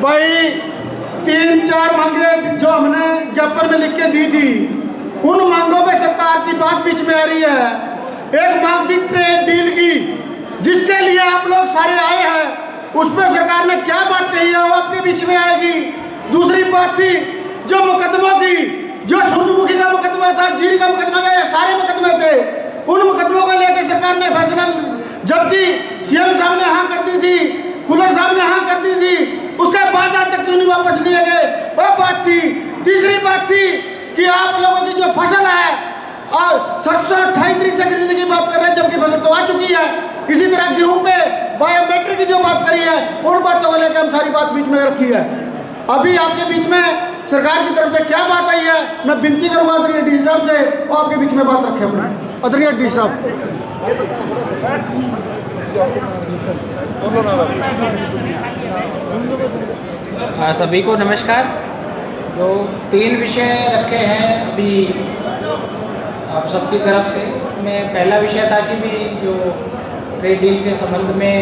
भाई 3-4 मांगे जो हमने ज्ञापन में लिख के दी थी, उन मांगों पे सरकार की बात बीच में आ रही है। एक मांग थी ट्रेड डील की, जिसके लिए आप लोग सारे आए हैं, उस पर सरकार ने क्या बात कही है वो आपके बीच में आएगी। दूसरी बात थी जो मुकदमा थी, जो सूरजमुखी का मुकदमा था, जीरी का मुकदमा था, ये सारे मुकदमे थे, उन मुकदमों को लेकर सरकार ने फैसला, जबकि सीएम साहब ने हाँ कर दी थी, कुलर साहब ने हाँ कर दी थी, उसके बाद आज तक क्यों नहीं वापस लिए गए, वो बात थी। तीसरी बात थी कि आप लोगों की जो फसल है और 728 तरीक से खरीदने की बात कर रहे हैं, जबकि फसल तो आ चुकी है। इसी तरह गेहूं पे बायोमेट्रिक की जो बात करी है, उन बातों को लेकर हम सारी बात बीच में रखी है। अभी आपके बीच में सरकार की तरफ से क्या बात आई है, मैं विनती करूंगा आदरणीय डी साहब से, वो आपके बीच में बात रखे अपना। आदरणीय डी साहब। सभी को नमस्कार। जो 3 विषय रखे हैं अभी आप सबकी तरफ से, उसमें पहला विषय था कि भी जो ट्रेड डील के संबंध में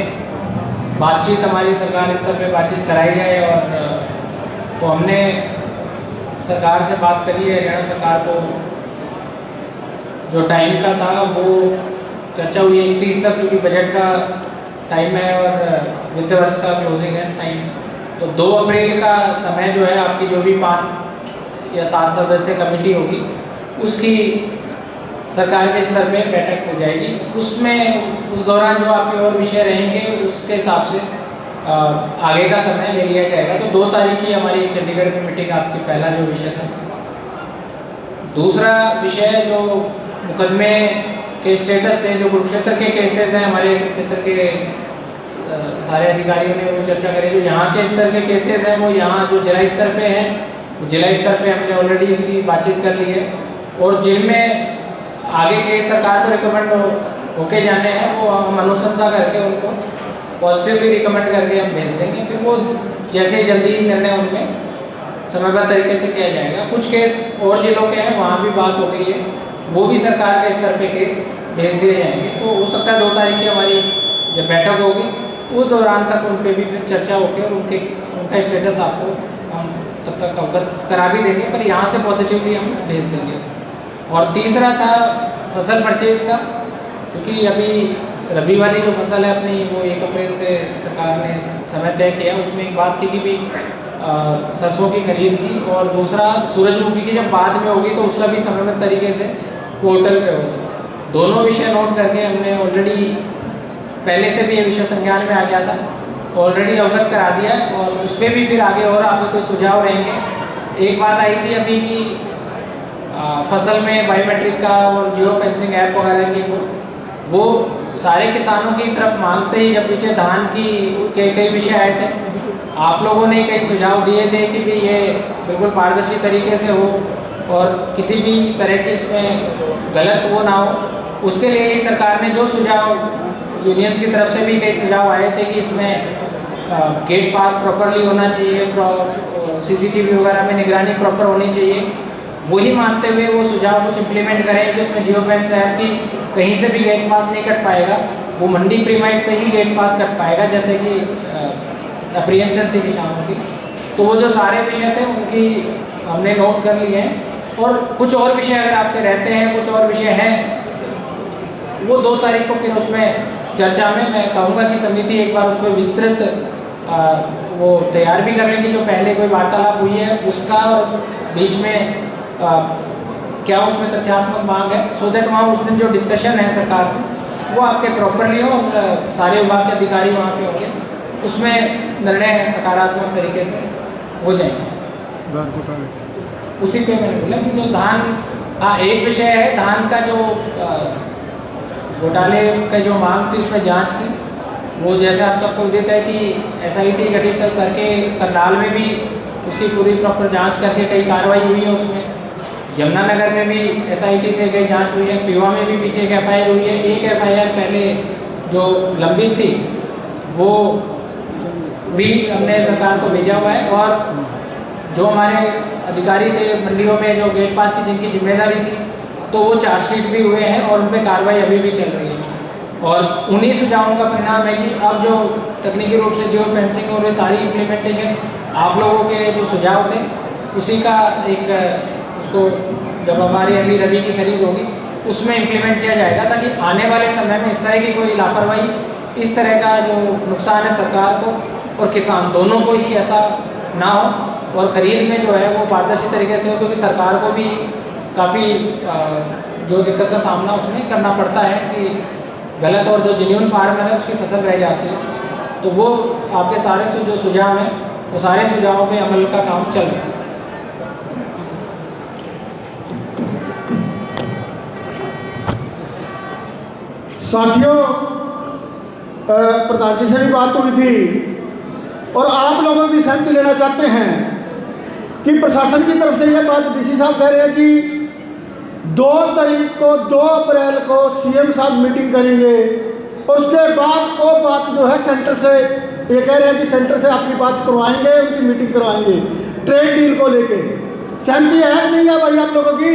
बातचीत हमारी सरकार स्तर पे बातचीत कराई जाए, और तो हमने सरकार से बात करी है। हरियाणा सरकार को जो टाइम का था वो चर्चा हुई 31 तक, क्योंकि बजट का टाइम है और वित्त वर्ष का क्लोजिंग है टाइम। तो 2 अप्रैल का समय जो है, आपकी जो भी 5 या 7 सदस्य कमेटी होगी, उसकी सरकार के स्तर पे बैठक हो जाएगी। उसमें उस दौरान जो आपके और विषय रहेंगे, उसके हिसाब से आगे का समय ले लिया जाएगा। तो 2 तारीख की हमारी चंडीगढ़ में मीटिंग, आपकी पहला जो विषय था। दूसरा विषय जो मुकदमे के स्टेटस थे, जो कुरुक्षेत्र के केसेस हैं, हमारे क्षेत्र के सारे अधिकारियों ने वो चर्चा करी। जो यहाँ के स्तर के केसेस हैं वो यहाँ जो जिला स्तर पे हैं, जिला स्तर पे हमने ऑलरेडी उसकी बातचीत कर ली है, और जिनमें आगे केस सरकार को रिकमेंड होके जाने हैं वो हम अनुशंसा करके उनको पॉजिटिवली रिकमेंड करके हम भेज देंगे। फिर वो जैसे जल्दी निर्णय उनमें समयबद्ध तरीके से किया जाएगा। कुछ केस और जिलों के हैं, वहाँ भी बात हो गई है, वो भी सरकार के स्तर पे केस भेज दिए जाएंगे। तो हो सकता है 2 तारीख की हमारी जब बैठक होगी, उस दौरान तक उन पर भी फिर चर्चा होकर और उनका स्टेटस आपको हम तब तक अवगत करा भी देंगे, पर यहाँ से पॉजिटिवली हम भेज देंगे। और तीसरा था फसल परचेज का, क्योंकि अभी रबी वाली जो फसल है अपनी, वो 1 अप्रैल से सरकार ने समय तय किया। उसमें एक बात थी कि भी सरसों की खरीद की, और दूसरा सूरजमुखी की जब बाद में होगी तो उसका भी समयबद्ध तरीके से पोर्टल पे होगा। दोनों विषय नोट करके हमने ऑलरेडी पहले से भी ये विषय संज्ञान में आ गया था, ऑलरेडी अवगत करा दिया है, और उसमें भी फिर आगे और आपके कोई सुझाव रहेंगे। एक बात आई थी अभी कि फसल में बायोमेट्रिक का और जियो फेंसिंग ऐप वगैरह की, वो सारे किसानों की तरफ मांग से ही, जब पीछे धान की कई विषय आए थे, आप लोगों ने कई सुझाव दिए थे कि भी ये बिल्कुल पारदर्शी तरीके से हो और किसी भी तरह की इसमें गलत वो ना हो। उसके लिए ही सरकार ने जो सुझाव यूनियंस की तरफ से भी कई सुझाव आए थे कि इसमें गेट पास प्रॉपरली होना चाहिए, सीसीटीवी वगैरह में निगरानी प्रॉपर होनी चाहिए, वही मानते हुए वो सुझाव कुछ इम्प्लीमेंट करें कि उसमें जियो फेंस ऐप की कहीं से भी गेट पास नहीं कट पाएगा, वो मंडी प्रीमाइस से ही गेट पास कट पाएगा, जैसे कि अप्रिहेंशन थी किसानों की। तो वो जो सारे विषय थे उनकी हमने नोट कर लिए हैं, और कुछ और विषय अगर आपके रहते हैं, कुछ और विषय हैं, वो 2 तारीख को फिर उसमें चर्चा में मैं कहूँगा कि समिति एक बार उस पर विस्तृत वो तैयार भी कर लेंगे, जो पहले कोई वार्तालाप हुई है उसका, और बीच में क्या उसमें तथ्यात्मक मांग है, सो दैट वहाँ उस दिन जो डिस्कशन है सरकार से वो आपके प्रॉपरली हो, और सारे विभाग के अधिकारी वहाँ पे होंगे, उसमें निर्णय सकारात्मक तरीके से हो जाएंगे। उसी पे मैंने बोला कि जो धान, हाँ एक विषय है धान का, जो घोटाले का जो मांग थी उसमें जांच की, वो जैसा आप सबको उदित है कि SIT गठित करके करनाल में भी उसकी पूरी प्रॉपर जांच करके कई कार्रवाई हुई है। उसमें यमुनानगर में भी SIT से कई जांच हुई है, पीवा में भी पीछे एक FIR हुई है। एक FIR पहले जो लंबित थी वो भी हमने सरकार को भेजा हुआ है, और जो हमारे अधिकारी थे मंडियों में जो गेट पास की जिनकी जिम्मेदारी थी, तो वो चार्जशीट भी हुए हैं और उन पर कार्रवाई अभी भी चल रही है। और उन्हीं सुझावों का परिणाम है कि अब जो तकनीकी रूप से जियो फेंसिंग और ये सारी इम्प्लीमेंटेशन आप लोगों के जो सुझाव थे उसी का एक उसको जब हमारी अभी रबी की खरीद होगी उसमें इम्प्लीमेंट किया जाएगा, ताकि आने वाले समय में इस तरह की कोई लापरवाही, इस तरह का जो नुकसान है सरकार को और किसान दोनों को ही ऐसा ना हो और ख़रीद में जो है वो पारदर्शी तरीके से हो, क्योंकि सरकार को भी काफ़ी जो दिक्कत का सामना उसमें करना पड़ता है कि गलत और जो जेन्युइन फार्मर है उसकी फसल रह जाती है। तो वो आपके सारे जो सुझाव हैं वो सारे सुझावों पे अमल का काम चल रहा है। साथियों, प्रधान जी से भी बात हुई थी और आप लोगों की सहमति लेना चाहते हैं कि प्रशासन की तरफ से यह बात डीसी साहब कह रहे हैं कि 2 तारीख को 2 अप्रैल को सीएम साहब मीटिंग करेंगे और उसके बाद वो बात जो है सेंटर से, ये कह रहे हैं कि सेंटर से आपकी बात करवाएंगे, उनकी मीटिंग करवाएंगे ट्रेड डील को लेके। सहमति है कि नहीं है भाई आप लोगों की?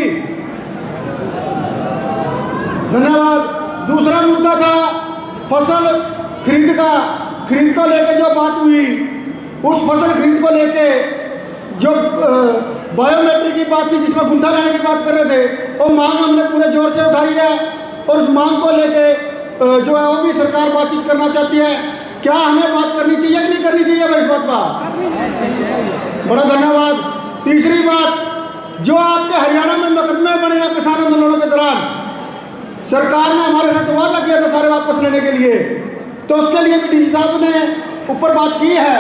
धन्यवाद। दूसरा मुद्दा था फसल खरीद को लेके जो बात हुई, उस फसल खरीद को लेके जो बायोमेट्रिक की बात थी जिसमें गुंठा लाने की बात कर रहे थे, वो मांग हमने पूरे जोर से उठाई है और उस मांग को लेके जो है वो भी सरकार बातचीत करना चाहती है। क्या हमें बात करनी चाहिए कि नहीं करनी चाहिए भाई इस बात पर? बड़ा धन्यवाद। तीसरी बात, जो आपके हरियाणा में मुकदमे बने हैं किसान आंदोलनों के दौरान, सरकार ने हमारे साथ वादा किया था सारे वापस लेने के लिए, तो उसके लिए भी डीसी साहब ने ऊपर बात की है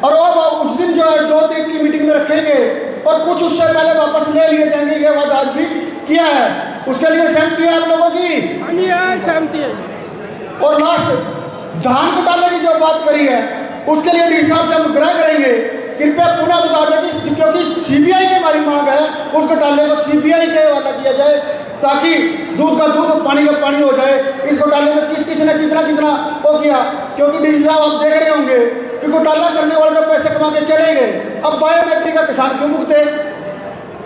और वो उस दिन जो है 2 तारीख की मीटिंग में रखेंगे और कुछ उससे पहले वापस ले लिए जाएंगे, ये वादा आज भी किया है। उसके लिए सहमति है आप लोगों की? सहमति है। और लास्ट, धान घोटाले की जो बात करी है उसके लिए डीसी साहब से हम आग्रह करेंगे, कृपया पुनः बता दें कि क्योंकि सीबीआई की हमारी मांग है, उस घोटाले को सीबीआई के हवाला किया जाए ताकि दूध का दूध और पानी का पानी हो जाए। इस घोटाले में किस किसी ने कितना वो किया, क्योंकि डीसी साहब आप देख रहे होंगे कि घोटाला करने वाले तो पैसे कमा के चले गए, अब बायोमेट्रिक का किसान क्यों भुगते?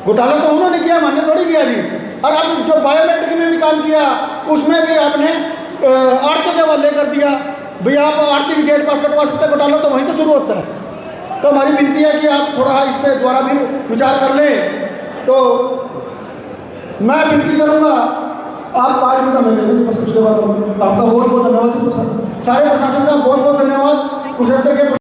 घोटाला तो उन्होंने किया, हमने थोड़ी किया जी। और अब जो बायोमेट्रिक में भी काम किया उसमें भी आपने आड़ती के हवाले कर दिया, भैया आप आड़ती भी गेट पास कटवा सकते, घोटाला तो वहीं से शुरू होता है। तो हमारी विनती है कि आप थोड़ा इस पर दोबारा भी विचार कर लें। तो मैं विनती करूँगा आप 5 मिनट में देंगे, बस उसके बाद आपका बहुत बहुत धन्यवाद। सारे प्रशासन का बहुत बहुत धन्यवाद। कुरुक्षेत्र के